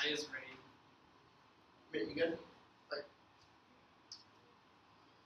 is ready. You good? Right.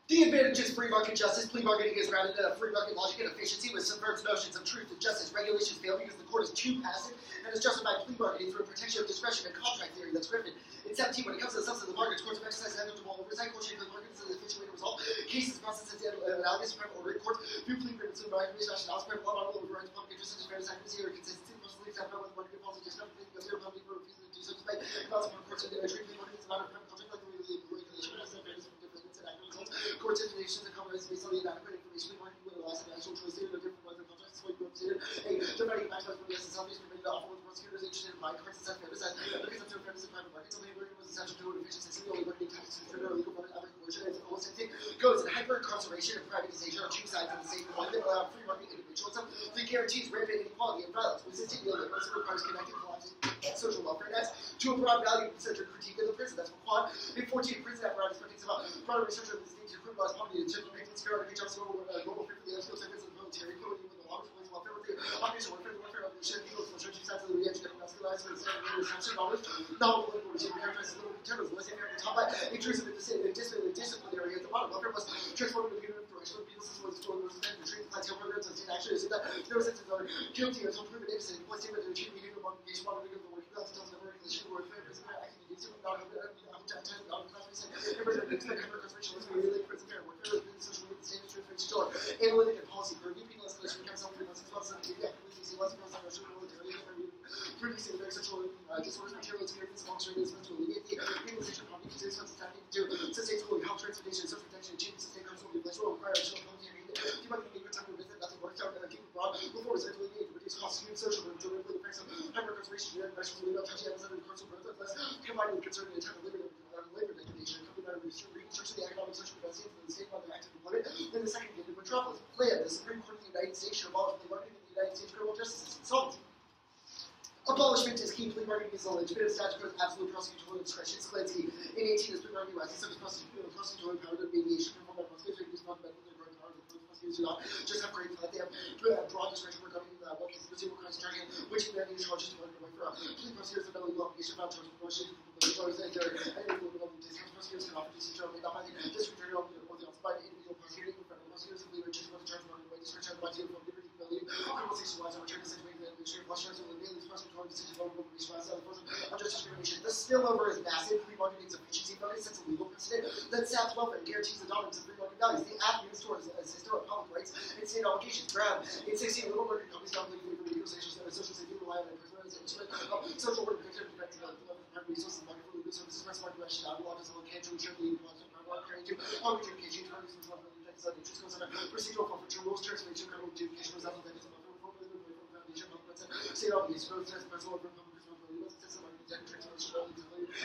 The advantages of free market justice. Plea bargaining is grounded in a free market logic and efficiency, which subverts notions of truth and justice. Regulations fail because the court is too passive and is justified plea bargaining through a protection of discretion and contract theory that's gripping. In 17, when it comes to the substance of the bargains, courts have exercised inevitable oversight. Courts shape the bargains is an efficient way to resolve cases, processes, and analogous private order. Courts view plea agreements and bargaining rationales, private law, model overrides public interest, and fairness, accuracy, or consistency. Most leagues have no market policy, just nothing because they're public or refusing to do so despite consequent courts and treat plea bargaining as a matter of private contract like the way the regulation has no fairness from defendants and accurate results. Courts' information and compromise based on the inadequate information we market with relies on actual choice data, no different weather contracts, so we consider a dividing maximize for the SSL is permitted to offer what the prosecutors interested in buying courts and set fairness as because that's no fairness in private markets. Only bargaining was essential to an efficiency. The only bargaining tactics considered illegal but other coercion and almost anything goes in hyper-conservation and privatization are two sides of the same coin that allow free market individualism that guarantees rampant inequality and violence. Resisting neoliberalism requires connecting collapsing social welfare nets to a broad value-centered critique of the prison. That's what Quad. In 14, prison apparatus thinks about broader research of the state to criminalize poverty and to make this fair and reach out to global fear for the skill segments of the military, equality with the law, police, welfare, with the operation, warfare, operation, legal, social, two sides of the reaction, and masculinized with the reception knowledge, novel political regime, characterized as little terrorism, let's say at the top, by intrusive and disciplinary at the bottom. Welfare must transform into punitive direction of people's systems to and retreat clientele programs and state action, so that no senses are guilty until proven innocent, plus statement to achieve behavior modification, monitoring of the working class, tells the regulation, or fair prison, acting against it, not analytic and policy for new people escalation becomes self-realizing as well as producing less people like social military producing very sexual disorders, material experiences, long-term investments to alleviate the utilization of poverty, continuous attacking to sustainable health transportation, social protection, achieving sustained control of inflation, will require additional public hearing, debugging the time to visit, nothing works out, and keep abroad before it's alleviated to reduce costs, human social, and directly the price of hyper-conservation, generic measures to leave out touching items under the course of birth, less combined with concerning the time of labor degradation, combined with reconstruction of the economic social capacity of the state by their active employment. Then the second gate of metropolis. Plan. The Supreme Court of the United States should abolish plea bargaining in the United States criminal justice system. Solved. Abolishment is key. Plea bargaining is a legitimate statute of absolute prosecutorial discretion. Sklansky. In 18, as plea bargaining rights, some prosecutorial power to mediation performed by prosecutors who use fundamental their growing power. The prosecutors do not just have great thought, they have broad discretion regarding what cases procedural crimes targeting which can be charges to away for plea prosecutors have no legal obligation about charging promotion prosecutors can offer decisions not by the district attorney or the outside individual prosecutor in federal prosecutors and legal just want to charge money by discretion of the right to liberty, criminalization wise, or return to situation the administrative prosecutors and the daily prosecutorial decisions on information wise other forms of just discrimination. The spillover is massive. Plea bargaining's efficiency focus sets a legal precedent that saps welfare and guarantees the dominance of free market values. The app restores a system of public rights and state obligations. Ground in 16, little market companies don't believe in legalizations that social safety rely on imprisonment as an instrument of social order protection and protecting the resources market for legal services, rights market rationality, law doesn't can to ensure the equality of power carrying to public education, targets responsibility, protects on interest goes under procedural forfeiture rules, transformation, criminal education, results of that is about foundation, state obligations, growth, principle of public responsibility, most system of transformation,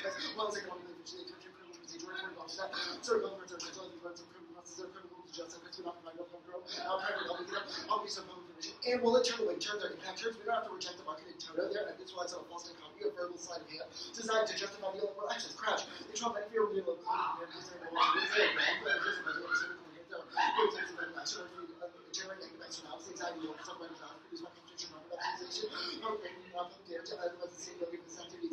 as well as economic efficiency, country criminal procedure, that certain governments are controlling the rights of criminal processes or criminal justice, and not provide no control, private obligation of public information, and will internally turn their impact terms. We don't have to reject the market in toto there, and this why it's on a false dichotomy of verbal sleight of hand designed to justify the illiberal actions. Crash. The Trump and fear of the illiberal generate negative externalities, anxiety, or some kind of produced by competition, market optimization, public damage, and otherwise the same look at this activity,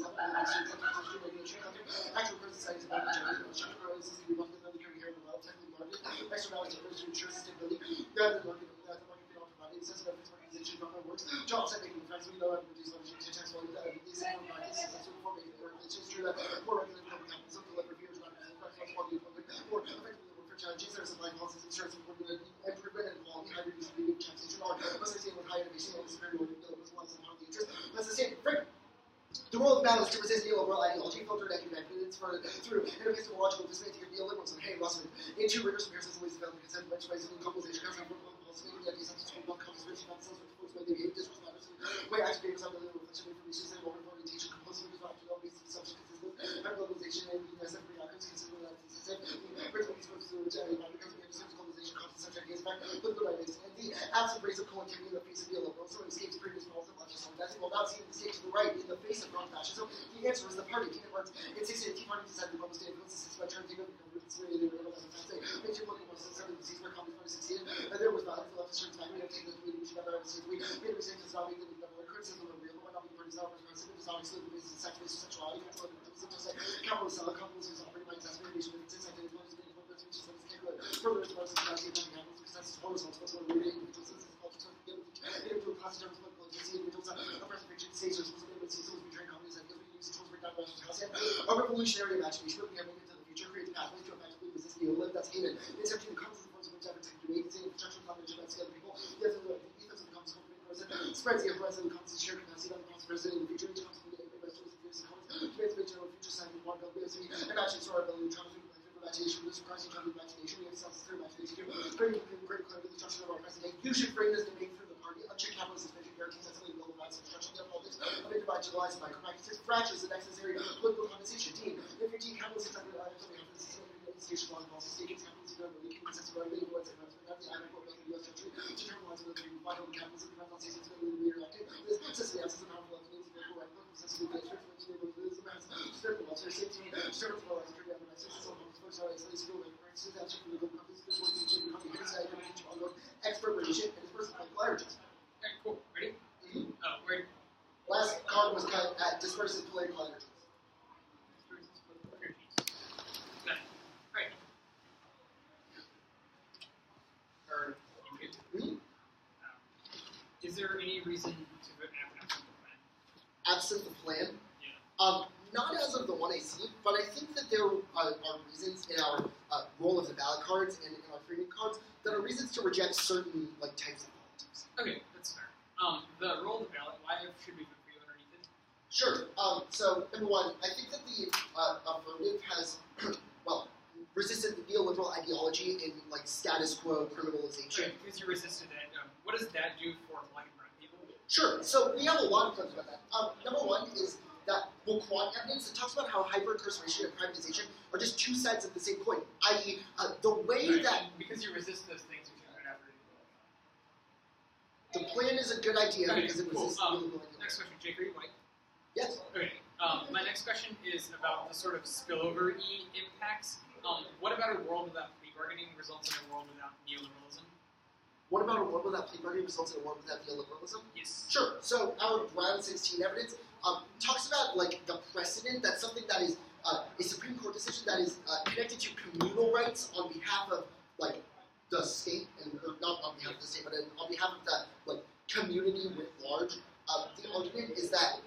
actual present science about the general structure process can be built another career here in the wild, technically market, externalities to ensure sustainability, rather than market that the market cannot provide. It says that its organization government works, jobs that make effects, we know how to reduce leverage to tax volume, these same markets, successful formation, or it's just true that more regulated public companies don't deliver fears, not quality of public, more effectively for challenges, there's a line policies, insurance, improvement and quality, high redistributed taxation, or associated with high innovation and superiority, as well as the public interest. That's the same frame. The role of balance to resist neoliberal ideology, filtered economic evidence through an epistemological dismantling of neoliberalism. Hey, Russell, in two rigorous comparisons of ways of development, consent, which ways of globalization, comes from policy, the ideas of the not conservation, not self which way they behave, discourse matters, way activators are the reflection of information, and orientation, compulsive because of actual basis of subject consistent, and globalization, and the US and free outcomes, consistent with that system, the principle is supposed to because we understand globalization, comes to such ideas back, but good ideas, and the absent race of collectivity in the face of neoliberalism escapes previous models of leftist organizing, while not seeing the state to the right in the face of non-fascism. The answer is the party. Teen Party in 16, the Tea Party decided to publish state influence by trying to take over the government. It's really they were able to say, make sure looking at most of the 70s where Communist Party succeeded, and there was violence. The leftist turns back. We have taken the community, we should never have seen. We made mistakes. It's not making the criticism of real. economic parties are progressive, does not exclude the basis of sex, race, or sexuality, capitalist capitalism is operated by exacerbation of its insight and influence of which is what is capable further as far as the capacity of capitalism, because that's total responsibility for the individual citizens, culture, individual class terms, political agency, individuals, oppressive fiction, states, or responsibility, citizens, betraying companies, and we use tools to break down rational concept. A revolutionary imagination, looking at movement into the future, creates pathways to effectively resist the elite that's hated. It's empty the comes in the forms of which efforts to create the infrastructure of knowledge about scale of people. The ethos of the comes spreads the horizon comes to share capacity that becomes president in the future. Each comes to be a restaurant of years and comments. Debates make general future sign of one build BSV. Imagine our ability to transfer imagination. This requires you to have imagination. We have self-centered imagination. Bring great clarity to the structure of our president. You should frame this debate through the party. Unchecked capitalist expansion guarantees that's the global rights and structure of politics. Amid marginalized by practices, fractures the necessary political compensation. Dean, if your team capitalist is under institution law and policy statements, capitalism don't really keep accessible to what's in the adequate of the U.S. country to terminalize the vital capitalism depends on states that we reacted. This necessity has some powerful evidence of the right necessity to get to the wisdom has certain welfare safety, certain for life, security, and access to some folks are isolated to the practices that should be legal companies, which will teach you becoming inside and teach ongoing expropriation and dispersal of languages. Okay, cool. Ready? Where? Last card was cut at dispersive political energies. Is there any reason to vote absent the plan? Absent the plan? Yeah. Not as of the one I see, but I think that there are reasons in our role of the ballot cards and in our framing cards that are reasons to reject certain types of politics. Okay, that's fair. The role of the ballot, why should we vote for you underneath it? Sure. So, number one, I think that the affirmative has, resisted the neoliberal ideology in status quo criminalization. Right, because you resisted that. What does that do for black and brown people? Sure. So we have a lot of claims about that. Number one is that quad evidence that talks about how hyper-incarceration and privatization are just two sides of the same coin. I.e., the way that because you resist those things, you should vote after the plan is a good idea because it resists neoliberal ideology. Next question, Jake, are you white? Yes. Okay. My next question is about the sort of spillover-y impacts. What about a world without plea bargaining results in a world without neoliberalism? What about a world without plea bargaining results in a world without neoliberalism? Yes. Sure. So our Brown 16 evidence talks about the precedent that's something that is a Supreme Court decision that is connected to communal rights on behalf of the state, and or not on behalf of the state, but on behalf of the community writ large. The argument is that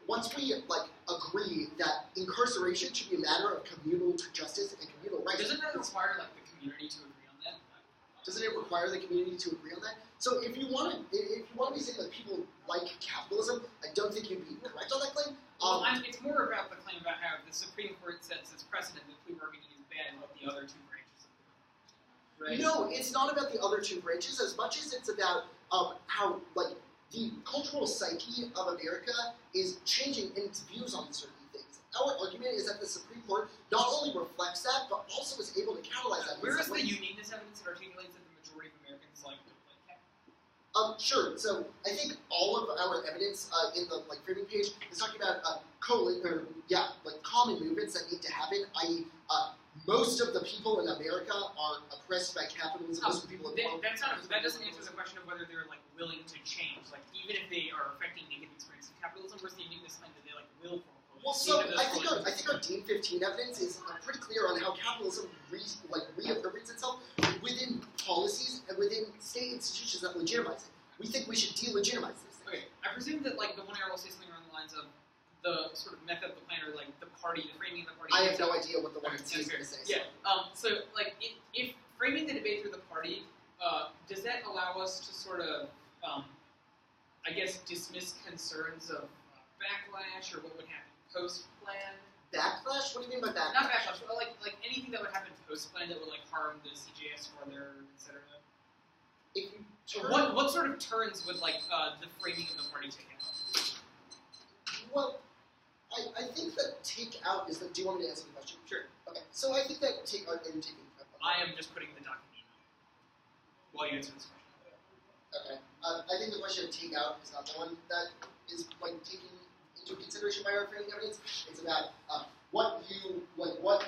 once we agree that incarceration should be a matter of communal justice and communal rights. Doesn't that require the community to agree on that? Doesn't it require the community to agree on that? So if you want to be saying that people like capitalism, I don't think you'd be correct on that claim. Well, it's more about the claim about how the Supreme Court sets its precedent that plea bargaining is bad and what the other two branches of it. Right? No, it's not about the other two branches as much as it's about how the cultural psyche of America is changing in its views on certain things. Our argument is that the Supreme Court not only reflects that, but also is able to catalyze that. Where is the uniqueness evidence that articulates that the majority of Americans like to play cap? Sure. So I think all of our evidence in the framing page is talking about common movements that need to happen. I.e., most of the people in America are oppressed by capitalism. Most of the people in the world. That doesn't answer the question of whether they're willing to change. Even if they are affecting negative experience of capitalism, where's the uniqueness claim that they will form? Well, so I think our Dean 15 evidence is pretty clear on how capitalism reaffirms itself within policies and within state institutions that legitimize it. We think we should delegitimize this. Okay, I presume that the one hour will say something along the lines of the sort of method of the plan, or the party, the framing of the party. I have no idea what the one is going to say. Yeah. So if framing the debate through the party, does that allow us to sort of, dismiss concerns of backlash, or what would happen post-plan? Backlash? What do you mean by backlash? Not backlash, but anything that would happen post-plan that would harm the CJS further, etc. If you turn... What sort of turns would the framing of the party take out? Well, I think that take out is the. Do you want me to answer the question? Sure. Okay. So I think that take out and taking. I am just putting the document while you answer this question. Okay. I think the question of take out is not the one that is taking into consideration by our framing evidence. It's about what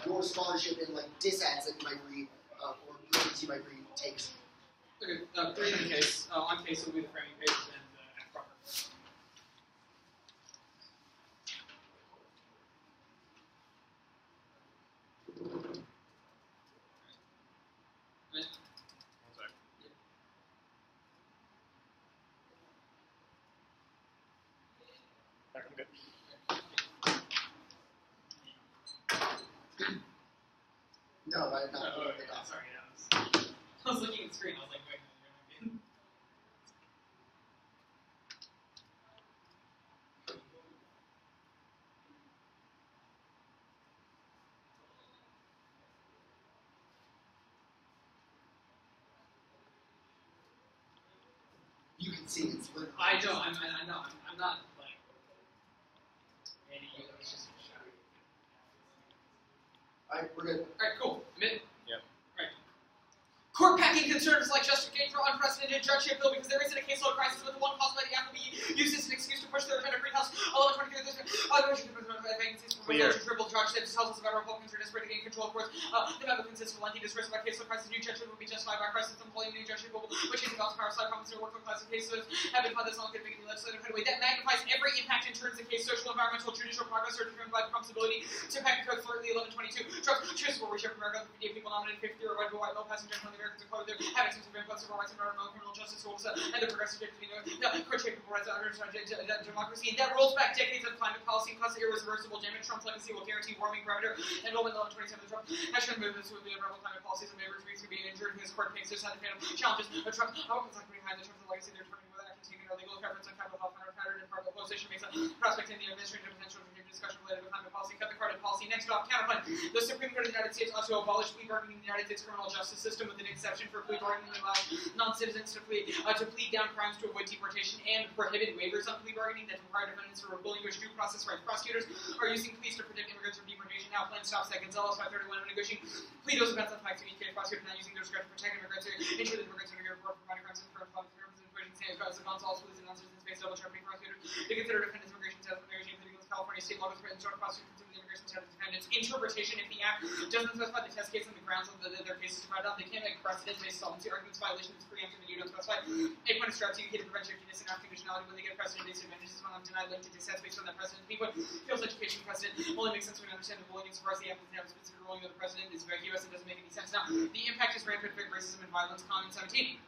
your scholarship in disads that you might read or readings you might read takes. Okay. Framing case. On case will be the framing page and act proper. Mitt? One sec. Yep. I'm good. No, I not. Sorry, I was looking at the screen. I was like, wait, you're not good. You can see it's literally. I know. I'm not like. Andy, it's just a shadow. Alright, we're good. All right, cool. Mitt. Yep. Right. Court packing concerns like justification for unprecedented judgeship bill because there isn't a caseload crisis with the one caused by the Appleby used as an excuse to push their agenda greenhouse. 1123. Clear. Triple charge that tells us about Republicans are desperate to gain control of courts. The memo consists of lengthy discourse about caseload crisis. New judgeship would be justified by crisis employing new judgeship bill, which is about power side comments to work for class of cases have been found this long could make any legislative headway. That magnifies every impact in terms of case, social, environmental, judicial progress, or determined by the possibility to impact code for 1122. Trump chooses for reshape America. The people nominated 50 or red, white, no passengers on the Americans of color. They're having some inputs of rights and criminal justice rules and the progressive court shape of rights under democracy. And that rolls back decades of climate policy and causes irreversible damage. Trump's legacy will guarantee warming parameter and enrollment 1127 of Trump has shown movements with the rebel climate policies and neighbors to be injured in his court case. There's had challenges of Trump. It's like behind the Trump's legacy, they're determining whether actions taken are legal efforts on capital health and pattern and private position makes a prospect in the administrative potential for discussion related to climate policy. Cut the carded policy. Next off, counterpoint. The Supreme Court of the United States ought to abolish plea bargaining in the United States criminal justice system with an exception for plea bargaining that allows non-citizens to plead down crimes to avoid deportation and prohibit waivers on plea bargaining that require defendants to relinquish due process rights. Prosecutors are using pleas to protect immigrants from deportation. Now, plan stops at Gonzalez 531 when negotiating plea deals depends on facts to each case. Prosecutors now using their discretion to protect immigrants or ensure that immigrants are report for minor crimes and for public purposes and equations. Gonzalez police and non-citizens face double jeopardy. Prosecutors to consider defendants' immigration status when negotiating the California state law threatens to prosecute consider the immigration status defendants' interpretation if the act doesn't specify the test case on the grounds of their cases to find out. They can't make precedent-based solvency arguments. Violation is preemptive and you don't specify. A point of strategy indicated prevention of condition and conditionality when they get precedent-based advantages when I'm denied linked to dissent based on that precedent. B point feels education precedent only makes sense when we understand the ruling as far as the act doesn't have a specific ruling of the president is vacuous and doesn't make any sense. Now, the impact is rampant racism and violence. Comment 17.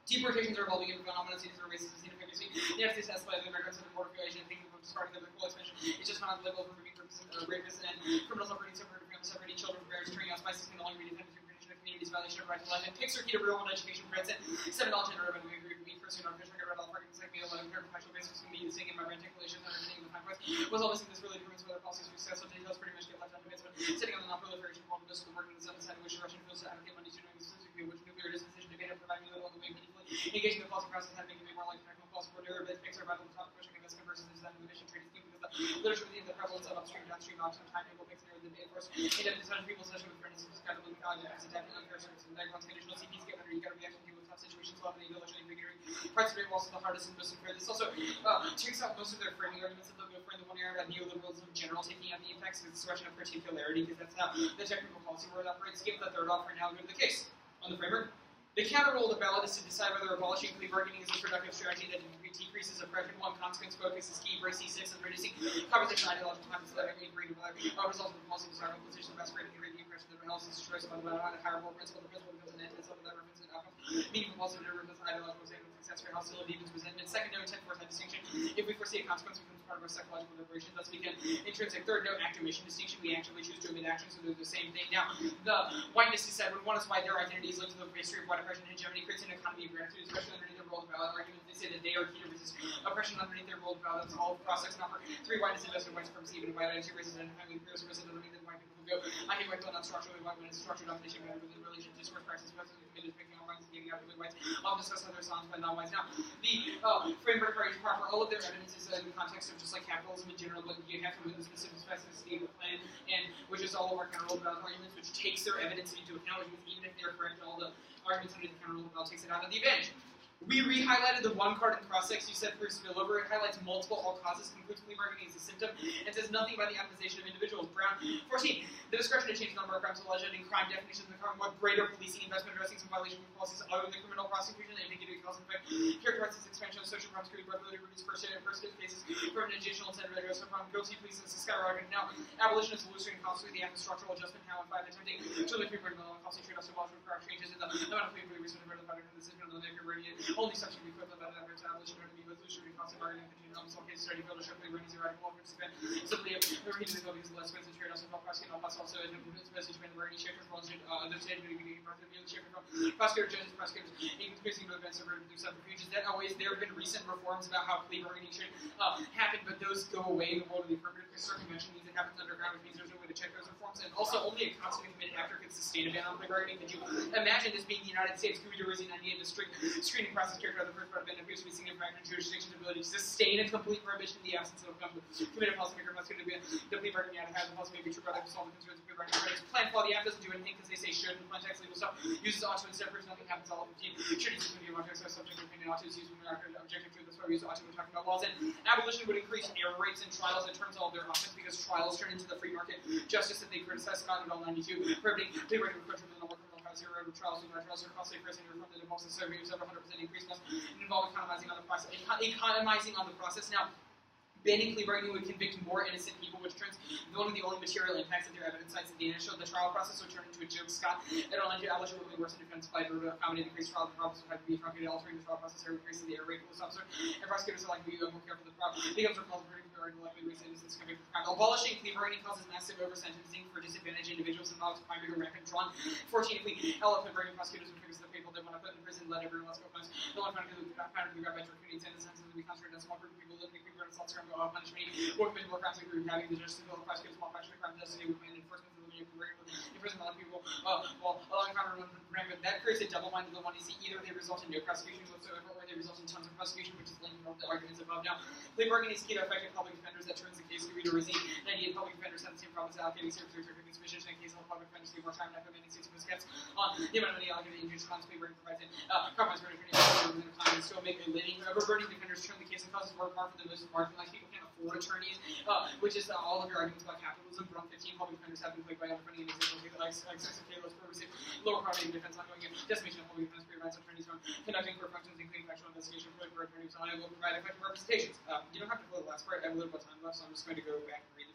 Deportations are evolving into phenomena seen as racism and xenophobia. The United States has escalated immigrants and mortification and thinking of discarding their full expansion. It's just not level of removing rapists and criminals operating separating children from marriage, turning out spices can no longer be defended through creation of communities, violation of right to life, and picks are key to real world education for instance. $7 gender and we agree with me first and artificial get rid of all arguments like me 11 professional basis can be using in my rent calculations and understanding the time price. Was all missing this really determines whether policies are successful. Details pretty much get left undebated. Sitting on the non-proliferation of the school working in the side which Russian feels to advocate money to knowing the specific which nuclear disposition debate and providing little on the way meaningfully engaging the policy process and making it more like technical policy for newer bits picks are about the topic pushing investment versus design and emission trading scheme because the literature within the prevalence of upstream downstream option timetable picks near the debate first. It has decided people's session with friends is kind of looking out as adapting unfair services and backgrounds conditional CPs get under you got to reaction to with tough situations while the intellectually figuring parts of it also the hardest and most unfair. This also takes out most of their framing arguments that they'll go for in the one area about neoliberalism in general taking out the effects of expression of particularity because that's how the technical policy world operates. Skip the third off for now, go to the case. On the framework, the counter role of the ballot is to decide whether abolishing plea bargaining is a productive strategy that decreases oppression. One consequence focus is key, brace C6, and reducing conversation ideological conflicts that agree to whether results of the policy desirable position of best rating and the impression that analysis is choice about a higher moral principle. The principle becomes an end and some of that reference and outcomes. Meaningful positive reference ideological statement success rate hostility deepens resentment. Second, no intent for that distinction. If we foresee a consequence, it becomes part of our psychological liberation. Thus, we can intrinsic. Third, no activation distinction. We actively choose to omit action, so they're the same thing. Now, the whiteness is said when one is white, their identity is linked to the history of white oppression and hegemony, creates an economy of gratitude, especially underneath the role of ballot argument. They say that they are key to resist oppression underneath their role of ballot. That's all process number. 3, whiteness invested in white supremacy, even in white identity, racism, and family fears, racism underneath the white people who go. I hate white, but not structurally white, when it's structural domination, rather than relation to discourse practice, because committed to picking on whites and giving out to whites. I'll discuss other songs by non-whites. Now, the framework is proper. All of their evidence is in the context of just like capitalism in general, but you have to move the specific specificity of the plan, and which is all of our counter rule about arguments, which takes their evidence into account, which means even if they're correct, all the arguments under the counter rule about takes it out of the advantage. We re-highlighted the one card in cross-sex you said for spillover. It highlights multiple all causes, concludes plea bargaining as a symptom, and says nothing about the atomization of individuals. Brown 14. The discretion to change the number of crimes alleged in crime definitions in the crime, what greater policing, investment addressing some violation of policies other than criminal prosecution, and indicative cause and effect, characterizes expansion of social crimes, created by ability to reduce first cases from an additional incentive address from guilty pleas and skyrocketed. Now, abolition is illustrating costly the act of structural adjustment now and by attempting to limit free market and costly trade-offs involved with prior changes in the amount of free reason to the better and decision of the labor radiant. Only such can be equivalent about an effort to abolition or to be with illustrating cost of bargaining continued on some cases study failed to show free radiant zero radical participant simply the reason because less expensive trade-offs involved prosecuting all must also attempt to message when bargaining shapers for other state prosecutor judges prosecutors increasing the events of through subterfuges. That always there have been recent reforms about how plea bargaining should happen, but those go away in the world of the affirmative circumvention means it happens underground, which means there's no way to check those reforms, and also only a consummate commit actor could sustain a ban on plea bargaining. Could you imagine this being the United States? Kukreja was in 98 district screening process character of the first part of it appears to be significant in jurisdiction's ability to sustain a complete prohibition in the absence of a committed policymaker must be the plea bargaining out of hand. The policy may be true, but they solve the concerns of plea bargaining. Plan while the act doesn't do anything because they say should in context legal stuff uses ought to instead proves nothing happens all 15 should use when you want to exercise subject to opinion ought to is used when you're objective to that's why we use ought to when talking about laws, and abolition would increase error rates in trials in terms of all of their offense because trials turn into the free market justice that they criticized Scott in all 92 prohibiting plea bargaining with countries with no more criminal trials zero trials with trials are costly pressing reform that involves a several 100% increase must involve economizing on the process. Now, banning plea bargaining would convict more innocent people, which turns one of the only material impacts of their evidence sites at the initial the trial process would turn into a joke. Scott, it all into abolition would be worse in defense by to accommodate increased trial. The process would have to be truncated, altering the trial process or increasing the error rate of police officer. And prosecutors are likely to be more careful. The trial becomes a cause of plea bargaining likely reason innocence convicted of crime. Abolishing plea bargaining causes massive over-sentencing for disadvantaged individuals involved in crime bigger rampant drawn. Fortunately, elephant bargaining prosecutors would figure the people they want to put in prison, let everyone else go first. No one found to be grabbed by community sentence to be concentrated on small group of people living in people and assaults go punishment. More committed, more crimes like having the justice bill, prosecutors, small fraction of crime, justice, with enforcement of the imprisonment of people, while allowing crime to run rampant. That creates a double bind to the one you see. Either they result in no prosecution whatsoever, or they result in tons of prosecution, which is linked to the arguments above. Now, plea bargaining is key to effective public defenders. That turns the case to reader regime. 98 public defenders have the same problems allocating services or suspicious in case all public defenders give more time and effort many states miscaps on the amount of money allocated in injuries plea bargaining provides compromise for attorney within time and still make a living. Overburdening defenders turn the case and causes more harm for the most marginalized people can't afford attorneys, which is all of your arguments about capitalism. From 15 public defenders have been plagued by underfunding and excessive caseloads, pervasive lower property defense, ongoing decimation of public defense prevents attorneys from conducting court functions, including factual investigation for attorneys unable to provide effective representations. You don't have to follow the last part. I have a little bit of time left, so I'm just going to go back and read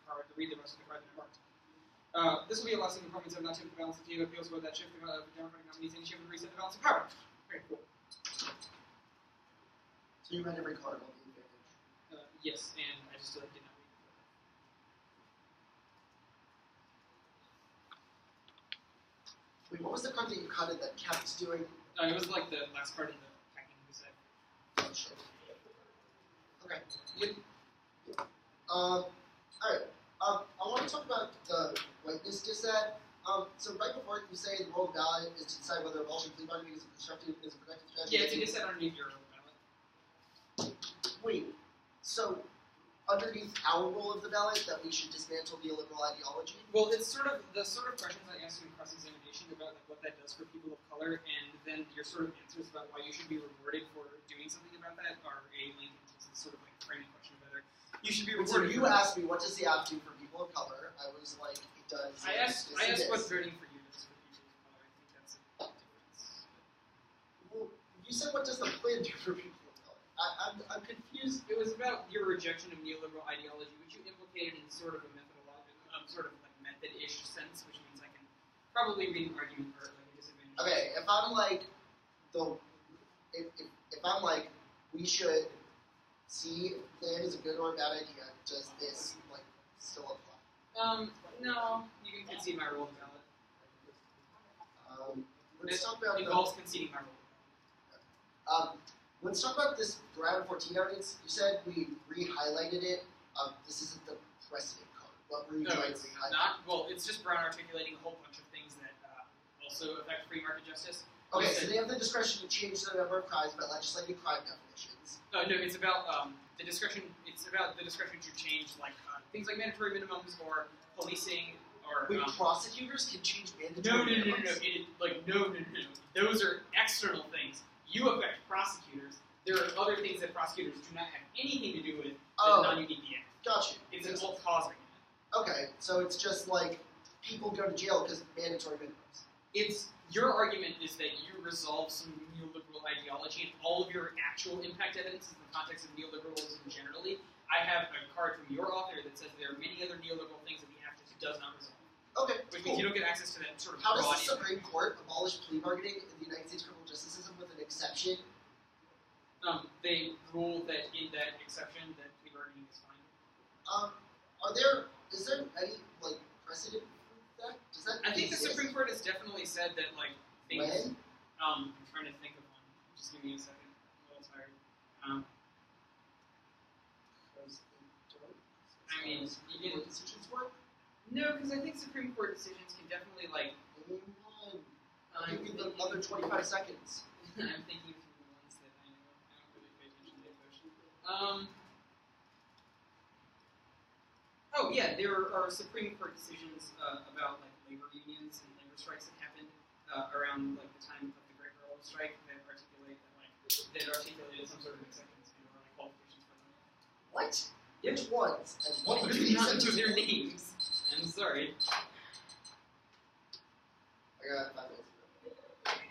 the rest of the part that I marked. This will be a lesson in performance of not shift the balance of appeals about that shift of Democratic nominees and shift and reset the balance of power. Very cool. So you read every card on the advantage? Yes, and I just did not read it. Wait, what was the card that you cutted that kept doing? It was like the last card in the packing we said. Oh, shit. Okay. Alright. I want to talk about the whiteness dissent. So right before you say the role of ballot is to decide whether abolishing plea bargaining is a productive strategy. Yeah, it's a dissent underneath your ballot. Wait. So underneath our role of the ballot, that we should dismantle neoliberal ideology? Well, it's sort of the sort of questions I asked in cross-examination about like what that does for people of color, and then your sort of answers about why you should be rewarded for doing something about that are a link into this sort of like framing question of whether you should be rewarded. So you asked me, what does the app do for people of color? I was like, it does. I asked what voting for you does for people of color. I think that's a difference. Well, you said what does the plan do for people of color? I'm confused. It was about your rejection of neoliberal ideology, which you implicated in sort of a sort of like method-ish sense, which means I can probably read an argument or like a disadvantage. Okay, if I'm like if I'm like we should see if plan is a good or a bad idea, does this like still apply? No, you can concede my role in ballot. Let's talk about involves conceding my role. Let's talk about this Brown 14 evidence. You said we re-highlighted it. This isn't the precedent card. What were you trying to re-highlight? Not. Well, it's just Brown articulating a whole bunch of things that also affect free market justice. Okay, so they have the discretion to change the number of crimes by legislating crime definitions. No, it's about the discretion. It's about the discretion to change like things like mandatory minimums or policing or. Wait, prosecutors can change mandatory minimums? No. Those are external things. You affect prosecutors. There are other things that prosecutors do not have anything to do with that non-unique the act. Gotcha. It's an alt cause argument. Okay, so it's just like people go to jail because of mandatory minimums. Your argument is that you resolve some neoliberal ideology and all of your actual impact evidence in the context of neoliberalism generally, I have a card from your author that says there are many other neoliberal things that the Act just does not resolve. Okay, Which cool. means you don't get access to that sort of How does broad the Supreme Court abolish plea bargaining in the United States criminal justice system with an exception? They rule that in that exception that plea bargaining is fine. Is there any like precedent for that? Does that I think the exist? Supreme Court has definitely said that like things. When? I'm trying to think of one. Just give me a second. I'm a little tired. I mean, you can. Decisions work? No, because I think Supreme Court decisions can definitely like. I'll give you the other 25 seconds. I'm thinking of the ones that I know. I don't really pay attention to those. Oh yeah, there are Supreme Court decisions about like labor unions and labor strikes that happened around like the time of the Great Railroad Strike that articulated some sort of exceptions to or like qualifications for them. What? Yeah. Which ones? And what would Do be not know exceptions? their names. I'm sorry, I got 5 minutes.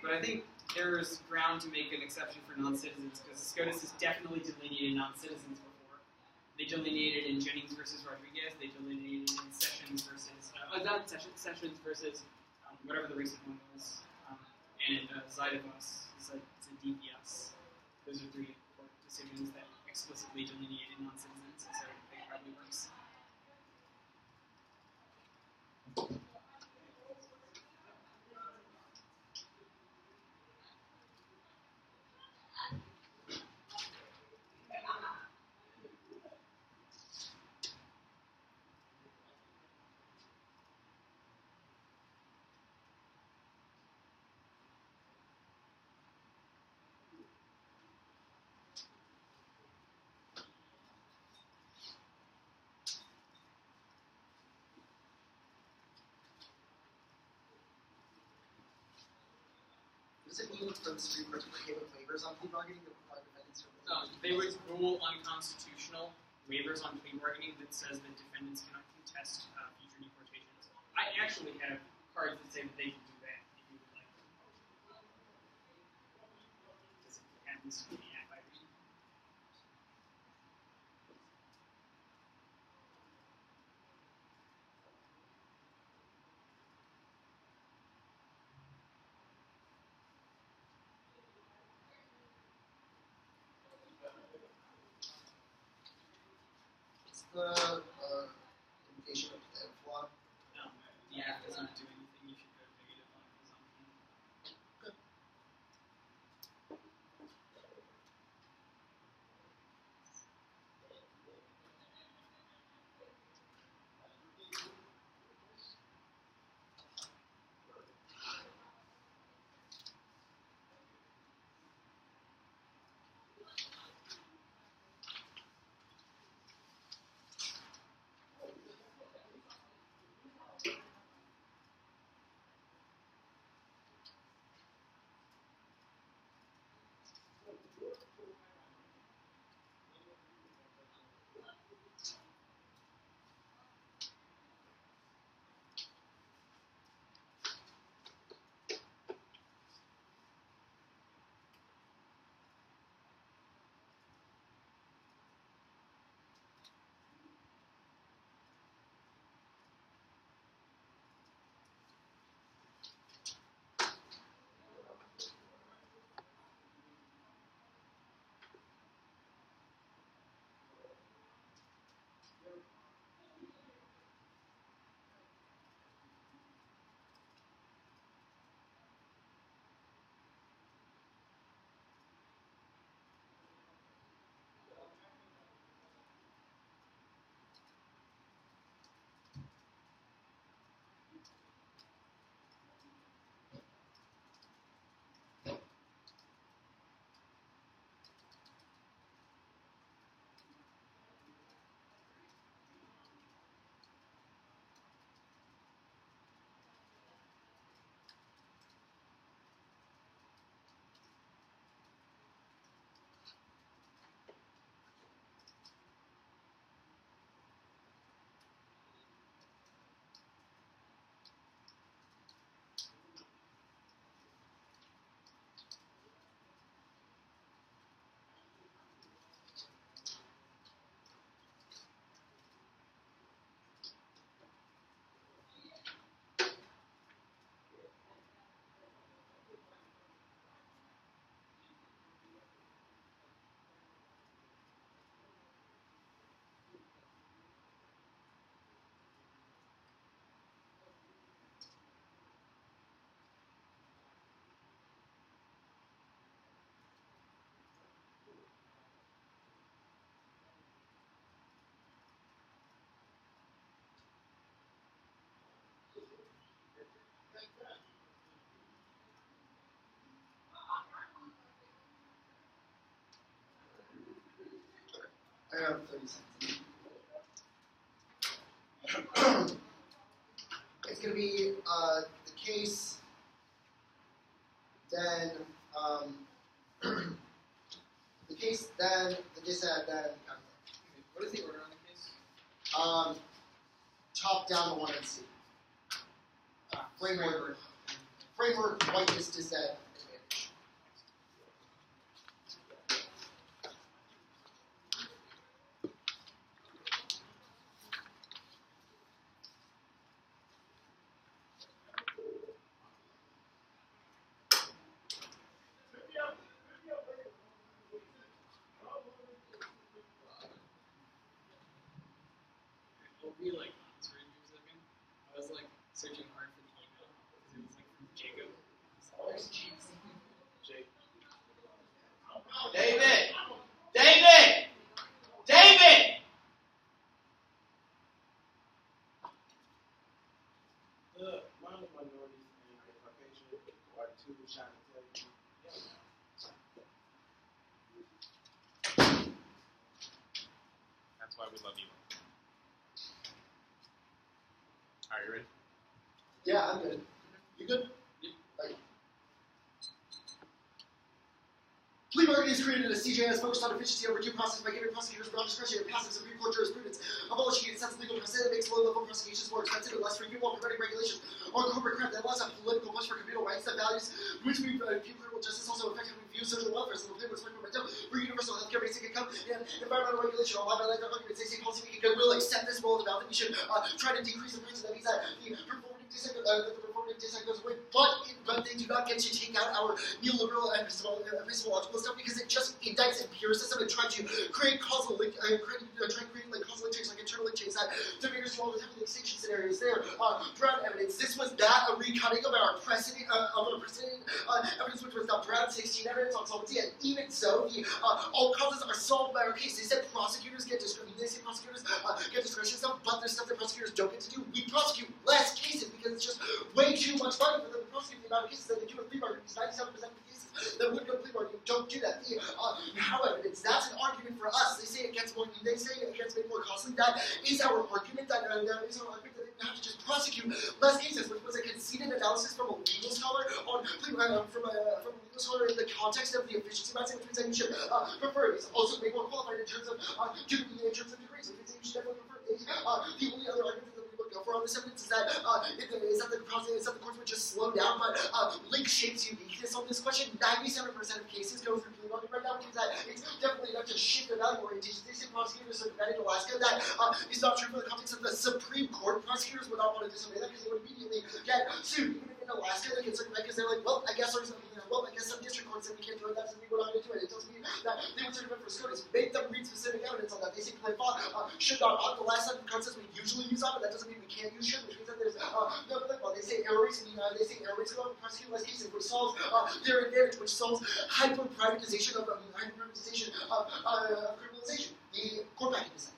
but I think there's ground to make an exception for non-citizens because SCOTUS has definitely delineated non-citizens before. They delineated in Jennings versus Rodriguez. They delineated in Sessions versus Sessions versus whatever the recent one was, and Zaidavos is a DPS. Those are 3 court decisions that explicitly delineated non-citizens, so it probably works. Does it mean for the Supreme Court to prohibit waivers on plea bargaining that require defendants to They would rule unconstitutional waivers on plea bargaining that says that defendants cannot contest future deportations. I actually have cards that say that they can do that if you would like. Because it happens to be the act I read. What's the implication of the flaw? The act does not do anything. You should go negative on presumption. Around 30 seconds. It's going to be the case, then the case, then the dissent, then What is the order on the case? top down to 1 and C. Framework, whiteness, dissent. I was like searching hard for the email because it was like from Jacob. David! David! David! The amount of minorities in the Caucasian are too shy to tell you. That's why we love you. Are you ready? Yeah, I'm good. You good? Plea bargaining has created a CJS focused on efficiency over due process by giving prosecutors broad discretion and passive Supreme Court jurisprudence, abolishing a sense of legal precedent makes low-level prosecutions more expensive and less forgivable, preventing regulation on corporate crime that allows a political push for communal rights that values which we view criminal justice also effectively views social welfare, so the plea was momentum for universal healthcare, basic income, and environmental regulation. All by their arguments, they say policymaking will accept this role of the that we should try to decrease the prices. That means that the performative dissent goes away, but they do not get to take out our neoliberal and epistemological stuff because it just indicts empiricism and tries to create causal link, try to create like causal link chains, like internal link chains that debaters do all the time in the extinction scenarios. There, Brown evidence. This was not a recutting of our precedent evidence, which was the Brown 16 evidence on solvency. And even so, all causes are solved by our case. They said prosecutors get discretion. They say prosecutors get discretion stuff, but there's stuff that prosecutors don't get to do. We prosecute less cases because it's just way too much money for them to prosecute the amount of cases that they do with plea bargaining. 97% of the cases that would go to plea bargaining don't do that. However, that's an argument for us. They say it gets more. They say it gets made more costly. That is our argument. That is our argument that they have to just prosecute less cases, which was a conceded analysis from a legal scholar from a legal scholar in the context of the efficiency mindset, which means that you should prefer. It's also made more qualified in terms of degrees. Which means that you should definitely prefer. The only other argument that we would go for on this evidence is that the courts would just slow down, but link shapes uniqueness on this question. 97% of cases go through plea bargaining right now, which means that it's definitely enough to shift the value orientation. They say prosecutors are bad in Alaska. That is not true for the context of the Supreme Court. Prosecutors would not want to disobey that because they would immediately get sued. Even in Alaska, they get circumvented because they're like, well, I guess some district courts said we can't do it. That doesn't mean we're not going to do it. It doesn't mean that they would circumvent for SCOTUS. Make them read specific evidence on that. They say play fought should not ought. The last concepts we usually use on, but that doesn't mean we can't use should, which means that there's no play fought. They say error rates go up and prosecute less cases, which solves their advantage, which solves hyper-privatization of criminalization. The court packing design.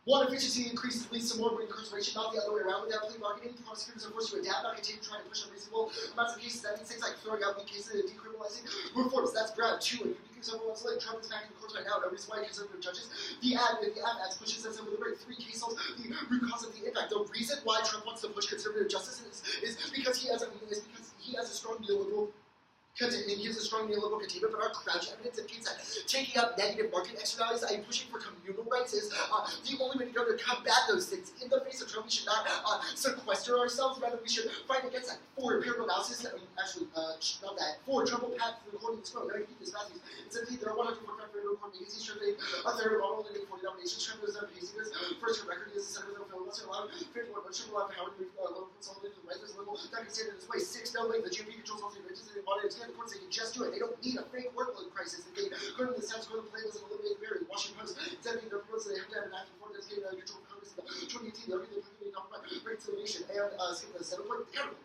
One, efficiency increases leads to more incarceration, not the other way around. Without plea bargaining, prosecutors are forced to adapt, not continue trying to push unreasonable amounts of cases. That means things like throwing out weak cases and decriminalizing reforms. That's Brown. 2, a unique example of Westlake. Trump is back in the courts right now. No reason why conservative judges. The ad ads pushes us over the brink. 3, case holds the root cause of the impact. The reason why Trump wants to push conservative justice is because he has a strong neoliberal. It gives a strong neoliberal containment, but our crouch evidence indicates that taking up negative market externalities and pushing for communal rights is the only way to go to combat those things. In the face of Trump, we should not sequester ourselves, rather we should fight against that. 4, empirical analysis, not that. 4, Trump will path for recording this quote. Now you keep this passage. It's empty, there are 145 federal recording agencies, stripping a third of all only 40 nominations. Trump is not pacing this. First, her record is the center of the filibuster allowed 51 votes. Trump allowed Howard to local consolidated the right. There's little that can stand in this way. 6, no way. The GOP controls all the riches and they wanted to. The courts, they can just do it. They don't need a fake workload crisis. They go to the status quo, the plan doesn't eliminate the barrier. Washington Post, it's empty their reports, so they have to have an act before that's getting out of control of Congress in 2018. They're going to compromise reconciliation and skip the Senate point accountable.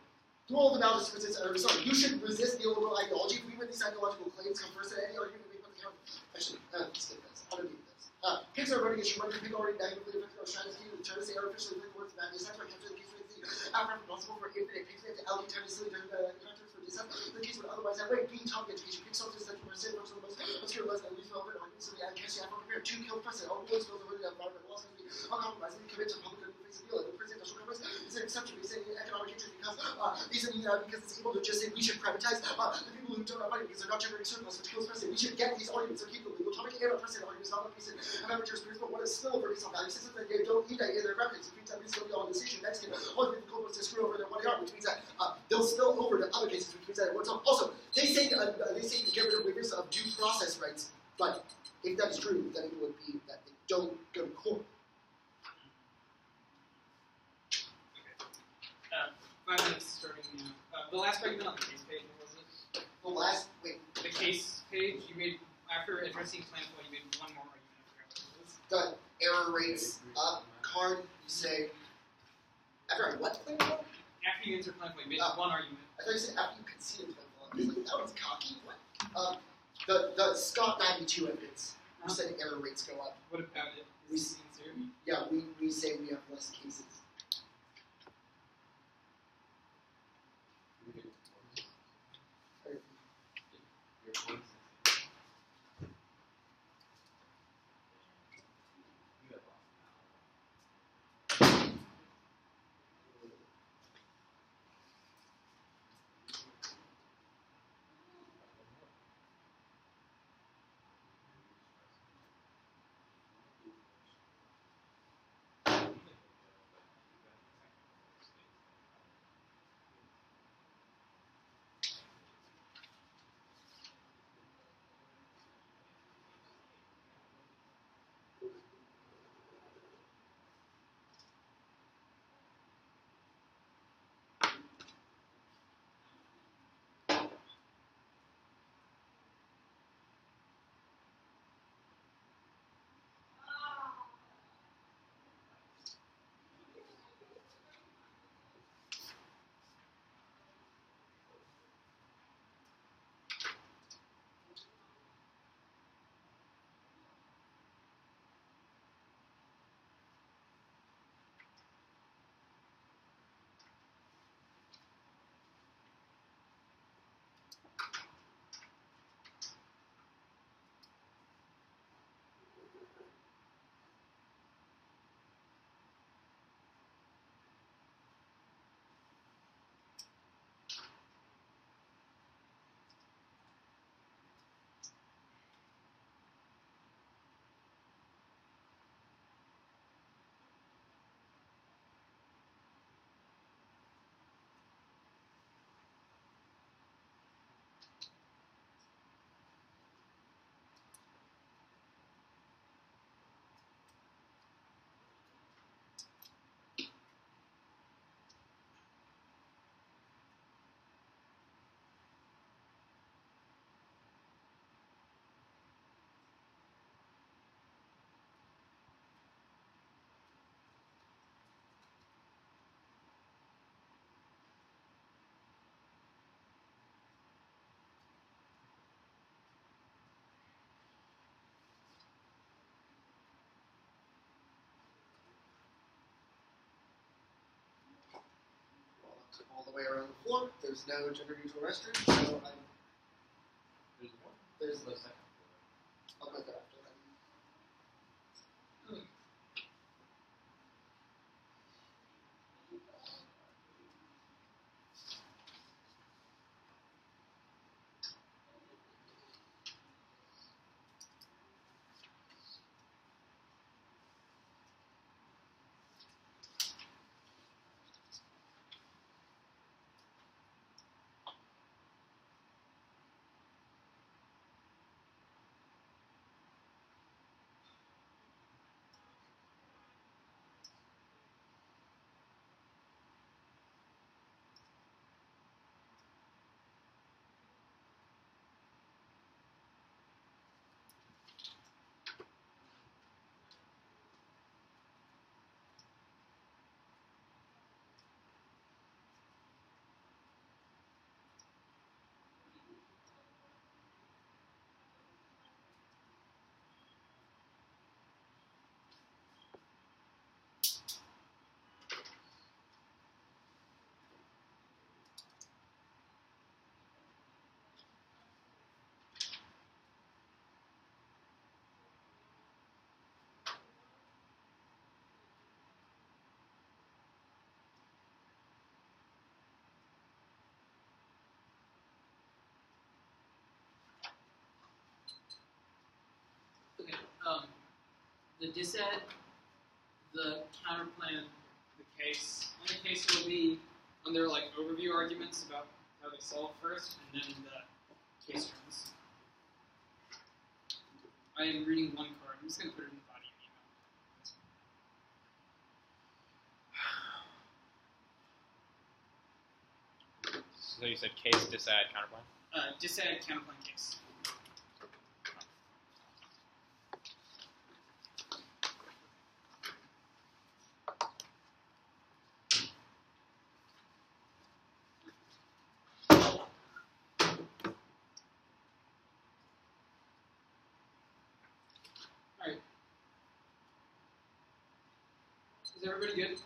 Through all the analysis, you should resist neoliberal ideology. If we win these ideological claims, come first at any argument we make with the accountable. Actually, skip this. I'm going to do this. Picks are running issue. Running pick already negatively affected our strategy to return to say artificially link words bad. They sacrifice capture the case with the after responsible for infinite picks. They have to allocate time to silly factors for dissent. The case would otherwise have way. B, topic education. Picks off to central percent, most obscure, less than least relevant arguments. we should privatize the people who don't have money because they're not generating surplus, which kills precedent. We should get these arguments and keep them legal. Topic and precedent arguments, not based on average jurisprudence, but what is still based on value systems that they don't need that in their records, which means that we still be on this issue. Next, one of the court to screw over their money which means that they'll spill over to other cases, which means that it works out. Also, they say to get rid of waivers of due process rights, but if that is true, then it would be that they don't go to court. 5 minutes starting now. The last argument on the case page, what was it? The last, wait. The case page, you made, after addressing claim flow, you made one more argument. The error rates up card, you say, after I what claim flow? After you answer claim flow, you made one argument. I thought you said after you conceded claim flow. I was like, that was cocky. What? The Scott 92 evidence. You said error rates go up. What about it? We say we have less cases. All the way around the floor. There's no gender neutral restroom, so there's the second floor. I'll put that after that. the dised, the counterplan, the case. On the case will be on their like overview arguments about how they solve first, and then the case terms. I am reading one card. I'm just going to put it in the body of the email. So you said case, disad, counterplan? Disad, counterplan, case. Alright. Is everybody good?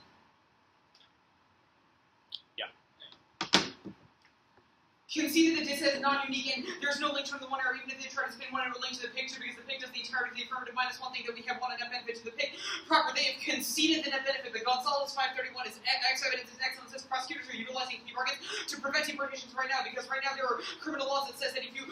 Conceded that this is non-unique, and there's no link from the one error, even if they try to spin one error link to the picture, because the pick does the entirety of the affirmative minus one thing that we have one net benefit to the pick. Proper, they have conceded the net benefit. The Gonzalez 531 is X evidence is excellent. Says prosecutors are utilizing plea bargains to prevent deportations right now, because right now there are criminal laws that says that if you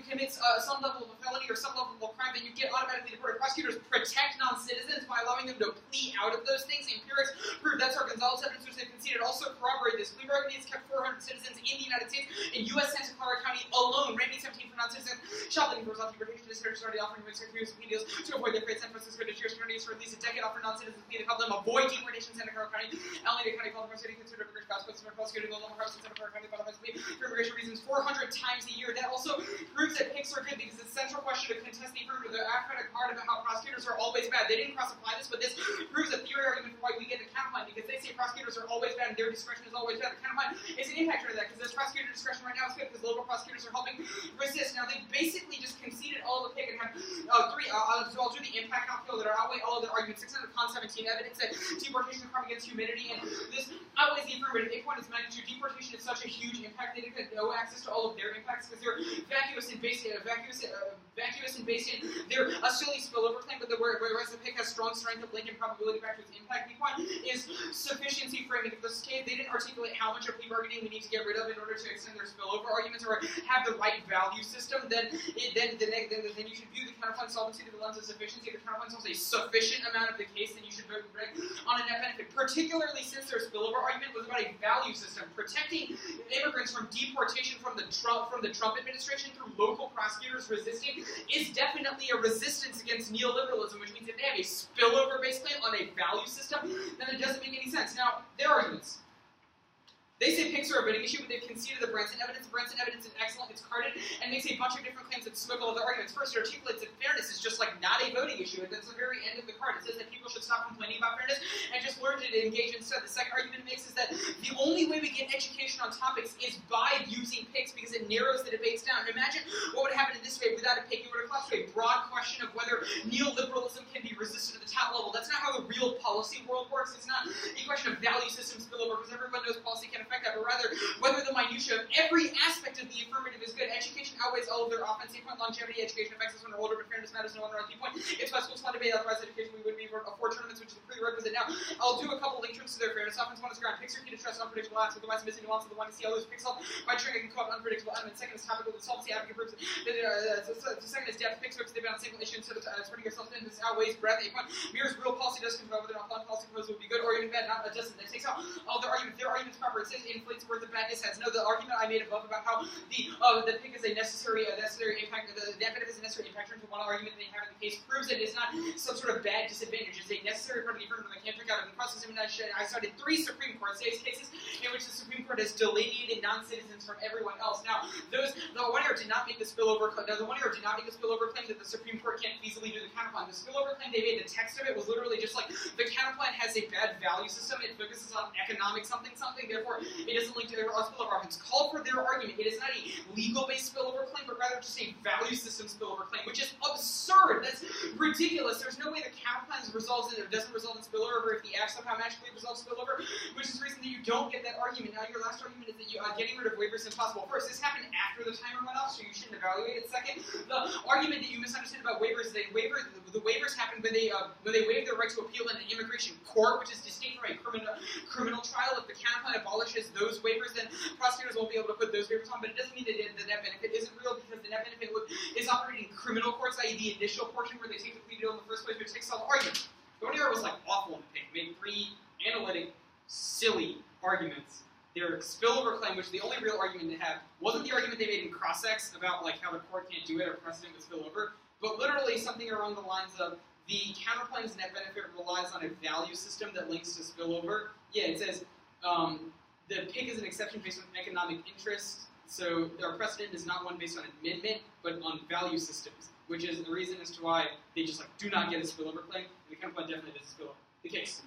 commit some level of a felony or some level of a crime, then you get automatically deported. Prosecutors protect non-citizens by allowing them to plea out of those things. Empirics prove that's our Gonzalez evidence, which they've conceded. Also corroborate this. Plea bargain has kept 400 citizens in the United States. In U.S. Santa Clara County alone, ranking 17 for non-citizens, shopping for deportation, discouraged started offering mixed securities plea deals to avoid their fate. San Francisco to cheers attorneys for at least a decade offer non-citizens plea to help them avoid deportation in Santa Clara County. Alameda County, Baltimore City considered immigration passports and prosecuted in Baltimore House in Santa Clara County, Baltimore City for immigration reasons 400 times a year. That also proves that picks are good because it's a central question to contest the affirmative. The academic part about how prosecutors are always bad. They didn't cross-apply this, but this proves a theory argument for why we get the counterplan, because they say prosecutors are always bad and their discretion is always bad. The counterplan is an impact to that, because this prosecutor discretion right now is good because local prosecutors are helping resist. Now, they basically just conceded all the pick and have three. I'll do the impact outfield that outweigh all of their arguments. 600 con 17 evidence that deportation is crime against humanity, and this outweighs the affirmative. 8 is magnitude. Deportation is such a huge impact. They didn't have no access to all of their impacts because they're vacuous and based in they're a silly spillover claim, but whereas the pick has strong strength of link and probability back to its impact. The point is sufficiency framing. If this case they didn't articulate how much of plea bargaining we need to get rid of in order to extend their spillover arguments or have the right value system, then you should view the counterplan solvency through the lens of sufficiency. If the counterplan solves a sufficient amount of the case, then you should vote on a net benefit, particularly since their spillover argument was about a value system. Protecting immigrants from deportation from the Trump administration through local prosecutors resisting is definitely a resistance against neoliberalism, which means if they have a spillover-based claim on a value system, then it doesn't make any sense. Now, their arguments. They say picks are a voting issue, but they've conceded the Branson evidence. The Branson evidence is excellent, it's carded, and makes a bunch of different claims that smoke all of the arguments. First, it articulates that fairness is just like not a voting issue. That's the very end of the card. It says that people should stop complaining about fairness and just learn to engage instead. The second argument it makes is that the only way we get education on topics is by using picks because it narrows the debates down. Imagine what would happen in this way without a pick. You were to class to a broad question of whether neoliberalism can be resisted at the top level. That's not how the real policy world works. It's not a question of value system spillover because everyone knows policy can affect that, but rather whether the minutiae of every aspect of the affirmative is good. Education outweighs all of their offense. 8 point longevity. Education affects us when we're older, but fairness matters no longer on 3 point. It's why schools fund debate. Otherwise, education we would be for 4 tournaments, which is a prerequisite. Now, I'll do a couple link terms to their fairness. Offense 1 is ground. Picks are key to trust unpredictable acts. With the missing nuance of the one to see all those picks help by triggering co-op unpredictable elements. Second is topical. The solvency advocate proves the second is depth. Picks focus they've been on a single issue instead of spreading yourself thin. This outweighs breadth. 8 point mirrors real policy does confirm whether or not policy proposal would be good or even bad. Not doesn't. That takes out all their arguments. Their argument's proper. It says inflates where the badness has. No, the argument I made above about how the pick is a necessary impact, the definitive is a necessary impact to one argument they have in the case proves that it is not some sort of bad disadvantage. It's a necessary part of the affirmative. I can't pick out of the process. I cited 3 Supreme Court cases in which the Supreme Court has delineated non-citizens from everyone else. Now, the one error did not make the spillover claim. The one error did not make the spillover claim that the Supreme Court can't feasibly do the counterplan. The spillover claim they made, the text of it was literally just like the counterplan has a bad value system. It focuses on economic something. Therefore, it doesn't link to their spillover arguments. Call for their argument. It is not a legal-based spillover claim, but rather just a value system spillover claim, which is absurd. That's ridiculous. There's no way the counterplan doesn't result in spillover if the act somehow magically resolves spillover, which is the reason that you don't get that argument. Now, your last argument is that getting rid of waivers is impossible. First, this happened after the timer went off, so you shouldn't evaluate it. Second, the argument that you misunderstood about waivers, the waivers happened when they waived their right to appeal in an immigration court, which is distinct from a criminal trial. If the counterplan abolishes those waivers, then prosecutors won't be able to put those waivers on, but it doesn't mean that the net benefit isn't real because the net benefit is operating in criminal courts, i.e. the initial portion where they take the plea veto in the first place, which takes all the arguments. The one here was like awful in the pick. Made 3 analytic, silly arguments. Their spillover claim, which the only real argument they have, wasn't the argument they made in cross-ex about like how the court can't do it or precedent would spill over, but literally something along the lines of the counterclaim's net benefit relies on a value system that links to spillover. Yeah, it says the pick is an exception based on economic interest, so our precedent is not one based on amendment, but on value systems, which is the reason as to why they just like do not get a spillover claim. And the counterclaim definitely doesn't spill over the case.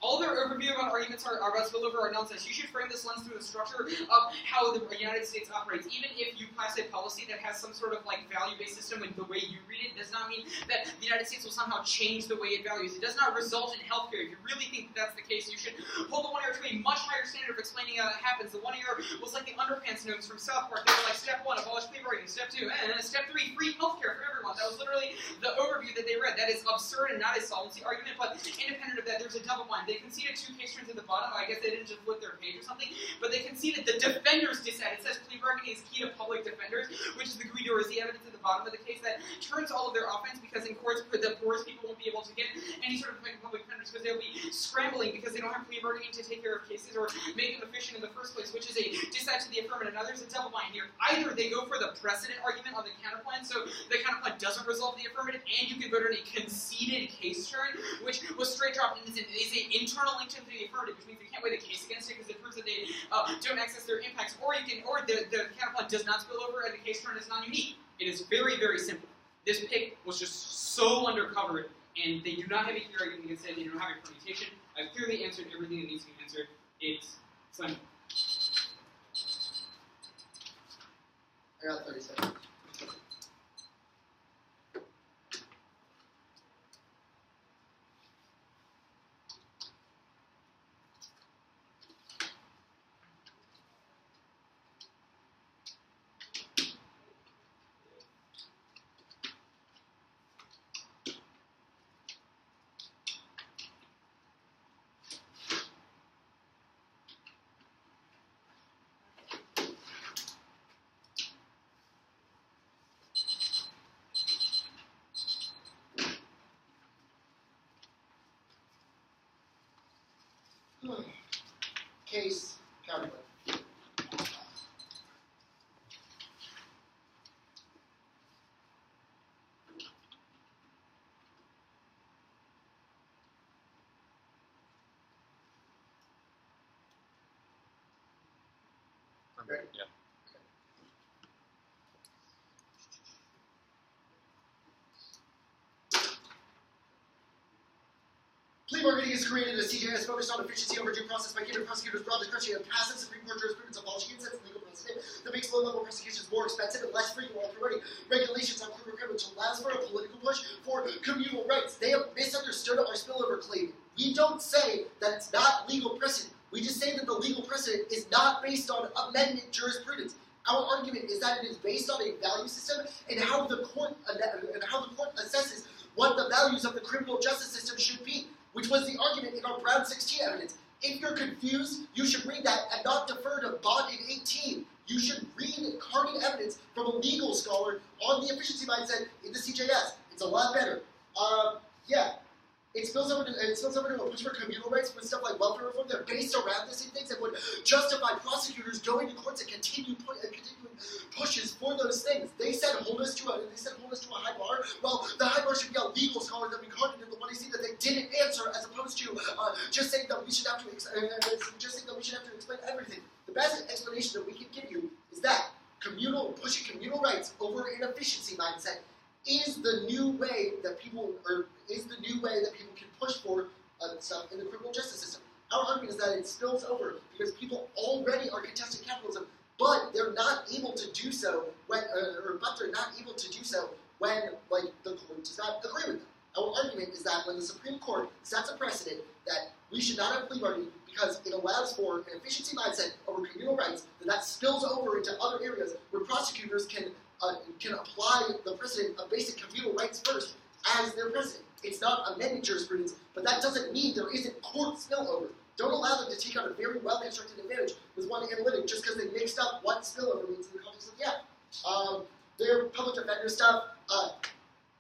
All their overview about arguments are about spillover are nonsense. You should frame this lens through the structure of how the United States operates. Even if you pass a policy that has some sort of like value-based system in the way you read it, does not mean that the United States will somehow change the way it values. It does not result in healthcare. If you really think that's the case, you should hold the one-year to a much higher standard of explaining how it happens. The one-year was like the underpants notes from South Park. They were like, step 1, abolish plea bargaining. Step 2, step 3, free healthcare for everyone. That was literally the overview that they read. That is absurd and not a solvency argument, but independent of that, there's a double bind. They conceded 2 case turns at the bottom. I guess they didn't just flip their page or something, but they conceded the defenders dissent. It says plea bargaining is key to public defenders, which is the Guido is the evidence at the bottom of the case that turns all of their offense because in courts the poorest people won't be able to get any sort of public defenders because they'll be scrambling because they don't have plea bargaining to take care of cases or make them efficient in the first place, which is a dissent to the affirmative. Now there's a double bind here. Either they go for the precedent argument on the counterplan, so the counterplan doesn't resolve the affirmative, and you can vote on a conceded case turn, which was straight dropped and is an internal link to the affirmative, which means they can't weigh the case against it because it proves that they don't access their impacts, or the counterplan does not spill over and the case turn is non-unique. It is very, very simple. This pick was just so undercovered, and they do not have a clear argument against it. They don't have a permutation. I've clearly answered everything that needs to be answered. It's simple. I got 30 seconds. Case counterclaim. Ready? Yeah. Plea bargaining is created as CJS focused on efficiency over due process by giving prosecutors broad discretion and passive Supreme Court jurisprudence abolishing incensed legal precedent that makes low-level prosecutions more expensive and less frequent while promoting regulations on criminal crime, which allows for a political push for communal rights. They have misunderstood our spillover claim. We don't say that it's not legal precedent. We just say that the legal precedent is not based on amendment jurisprudence. Our argument is that it is based on a value system and how the court assesses what the values of the criminal justice system should be, which was the argument in our Brown 16 evidence. If you're confused, you should read that and not defer to Bhatt in 18. You should read Carney evidence from a legal scholar on the efficiency mindset in the CJS. It's a lot better. It spills over to a push for communal rights with stuff like welfare reform. They're based around the same things and would justify prosecutors going to courts and continuing pushes for those things. They said hold us to a high bar. Well, the high bar should be a legal scholar that we carded in the one that they didn't answer, as opposed to just saying that we should have to explain everything. The best explanation that we can give you is that pushing communal rights over an efficiency mindset is the new way that people can push for stuff in the criminal justice system. Our argument is that it spills over because people already are contesting capitalism, but they're not able to do so when the court does not agree with them. Our argument is that when the Supreme Court sets a precedent that we should not have plea bargaining because it allows for an efficiency mindset over communal rights, that spills over into other areas where prosecutors can apply the precedent of basic communal rights first as their precedent. It's not amendment jurisprudence, but that doesn't mean there isn't court spillover. Don't allow them to take out a very well-constructed advantage with one analytic just because they mixed up what spillover means in the context of their public defender stuff.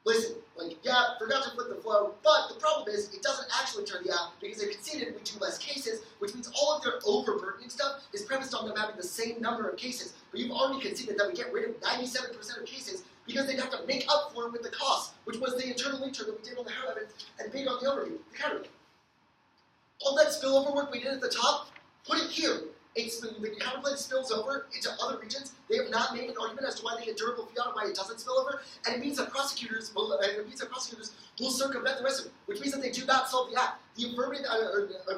listen, like, yeah, forgot to flip the flow, but the problem is it doesn't actually turn the app because they've conceded we do less cases, which means all of their overburdening stuff is premised on them having the same number of cases. But you've already conceded that we get rid of 97% of cases because they'd have to make up for it with the cost, which was the internal intern that we did on the how evidence and big on the overview, the counterview. All that spillover work we did at the top, put it here. The counterplane spills over into other regions. They have not made an argument as to why they get durable fiat and why it doesn't spill over, and it means that prosecutors will circumvent the rest of it, which means that they do not solve the act. The affirmative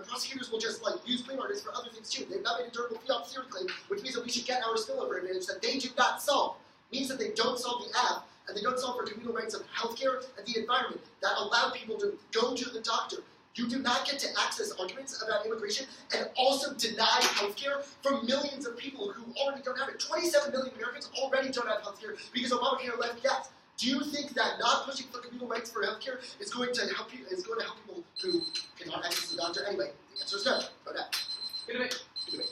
prosecutors will just use plea bargains for other things too. They've not made a durable fiat theory claim, which means that we should get our spillover advantage that they do not solve. It means that they don't solve the app, and they don't solve for communal rights of healthcare and the environment that allow people to go to the doctor. You do not get to access arguments about immigration and also deny healthcare for millions of people who already don't have it. 27 million Americans already don't have healthcare because Obamacare left gaps. Do you think that not pushing for communal rights for healthcare is going to help people who cannot access the doctor anyway? The answer is no. Go down. Good debate. Good debate.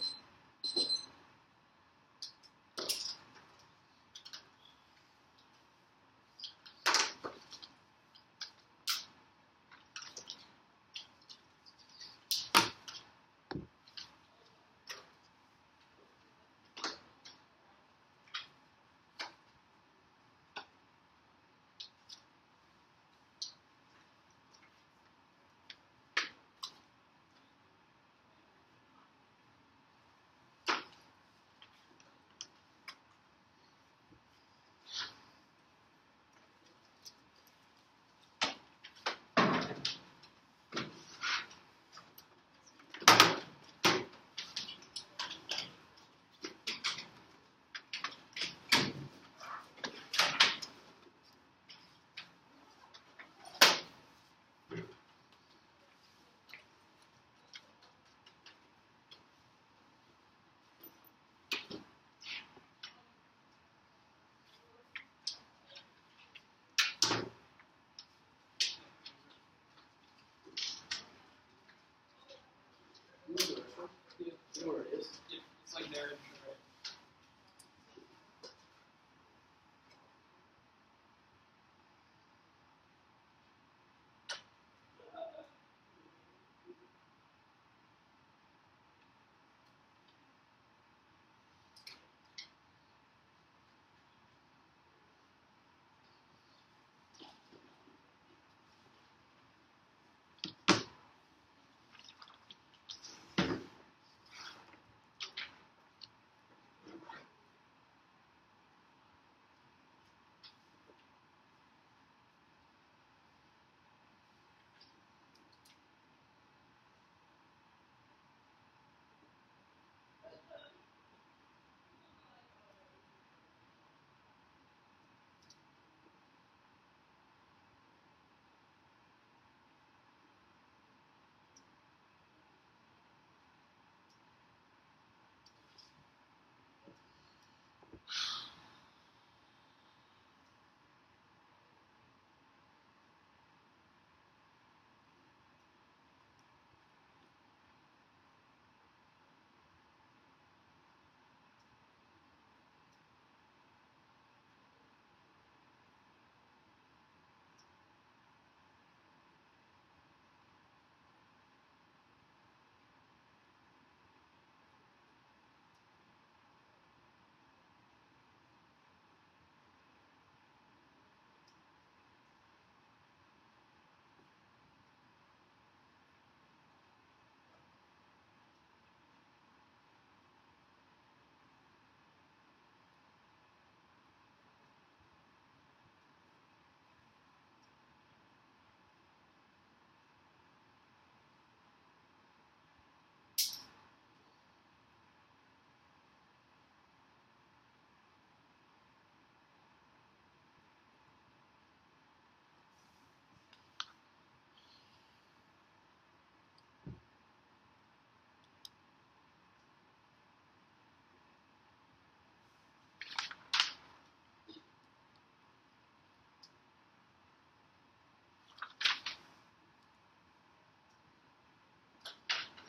You know where it is. Yeah, it's like there.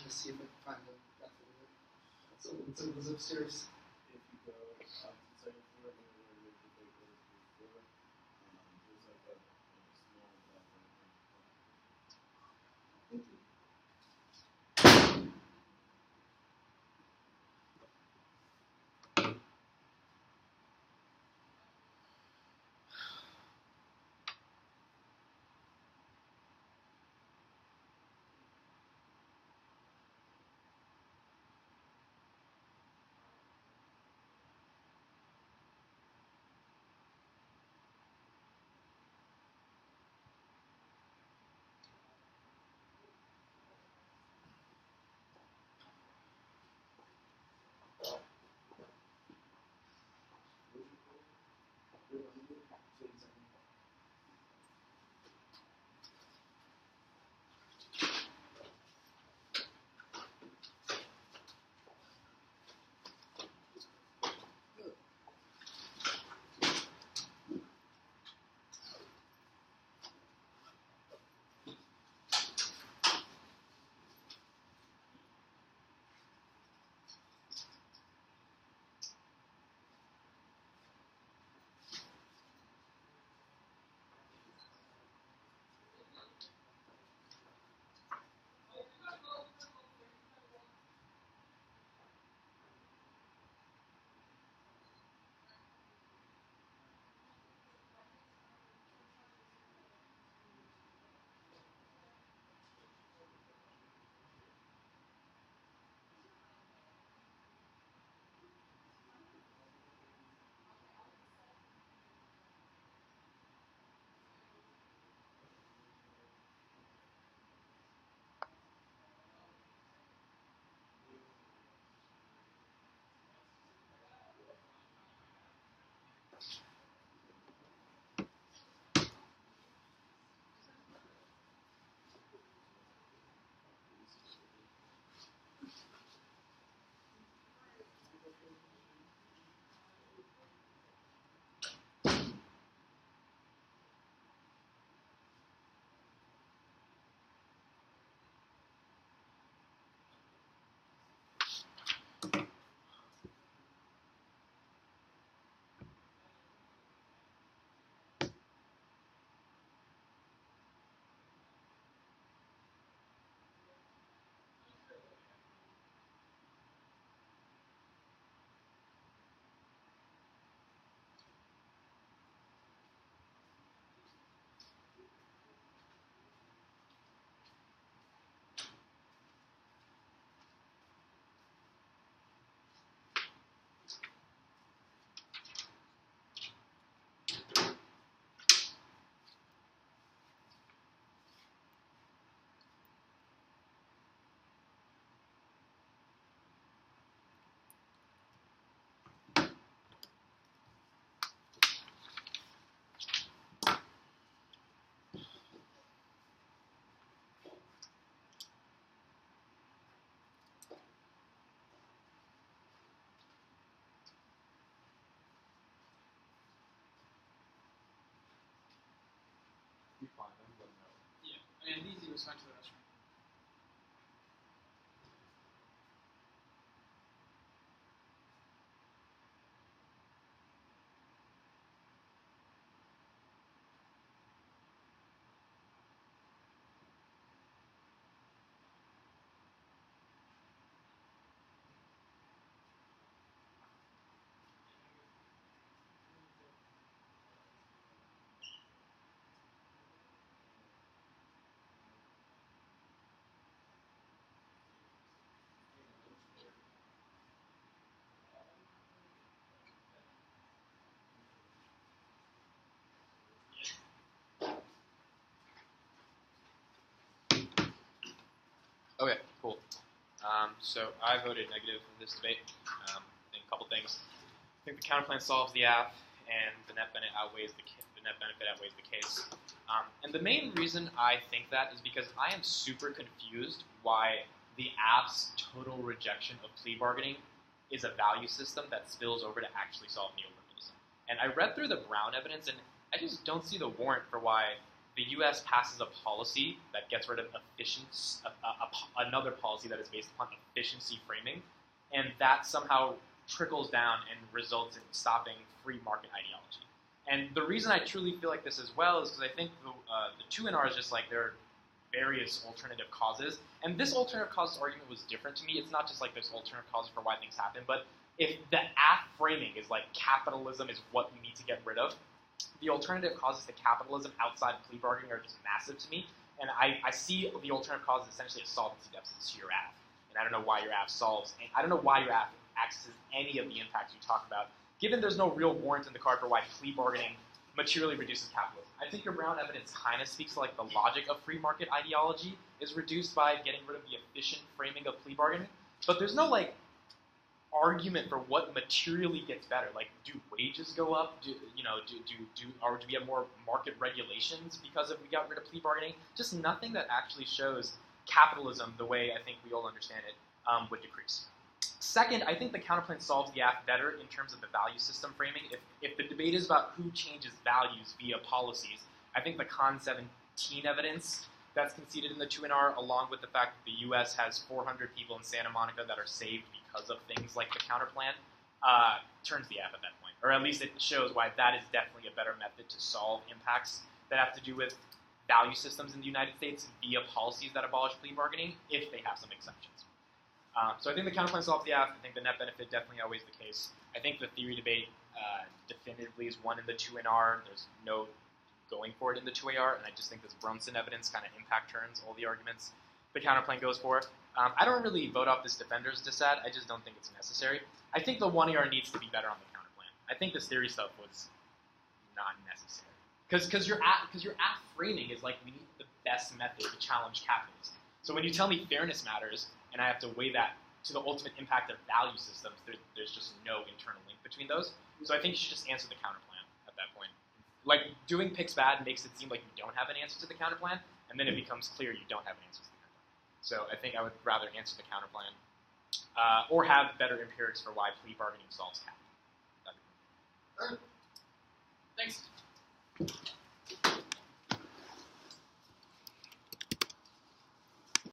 Let's see if I can find them. Someone's upstairs. If you go to the second floor, where the debate was before, there's like a Yeah, and easy was fine to the restaurant. Okay, cool. So I voted negative in this debate. I think a couple things. I think the counterplan solves the app, and the net benefit outweighs the net benefit outweighs the case. And the main reason I think that is because I am super confused why the app's total rejection of plea bargaining is a value system that spills over to actually solve neoliberalism. And I read through the Brown evidence, and I just don't see the warrant for why the U.S. passes a policy that gets rid of efficiency, another policy that is based upon efficiency framing, and that somehow trickles down and results in stopping free market ideology. And the reason I truly feel like this as well is because I think the 2NR is just like there are various alternative causes. And this alternative causes argument was different to me. It's not just like there's alternative causes for why things happen, but if the app framing is like capitalism is what we need to get rid of, the alternative causes to capitalism outside of plea bargaining are just massive to me. And I see the alternative causes essentially as solvency deficits to your app. And I don't know why your app I don't know why your app accesses any of the impacts you talk about, given there's no real warrant in the card for why plea bargaining materially reduces capitalism. I think your Brown evidence kind of speaks to like the logic of free market ideology is reduced by getting rid of the efficient framing of plea bargaining. But there's no like argument for what materially gets better. Like, do wages go up? Do we have more market regulations because we got rid of plea bargaining? Just nothing that actually shows capitalism the way I think we all understand it would decrease. Second, I think the counterplan solves the app better in terms of the value system framing. If the debate is about who changes values via policies, I think the Con 17 evidence that's conceded in the 2NR, along with the fact that the U.S. has 400 people in Santa Monica that are saved because of things like the counterplan, turns the app at that point. Or at least it shows why that is definitely a better method to solve impacts that have to do with value systems in the United States via policies that abolish plea bargaining, if they have some exceptions. So I think the counterplan solves the app. I think the net benefit definitely outweighs the case. I think the theory debate definitively is one in the 2NR. There's no going for it in the 2AR, and I just think this Brunson evidence kind of impact turns all the arguments the counterplan goes for. I don't really vote off this defender's dissent. I just don't think it's necessary. I think the 1AR needs to be better on the counterplan. I think this theory stuff was not necessary. Because your app framing is like, we need the best method to challenge capitalism. So when you tell me fairness matters, and I have to weigh that to the ultimate impact of value systems, there's just no internal link between those. So I think you should just answer the counterplan at that point. Like, doing picks bad makes it seem like you don't have an answer to the counterplan, and then it becomes clear you don't have an answer to the counterplan. So I think I would rather answer the counterplan, or have better empirics for why plea bargaining solves cap. Thanks.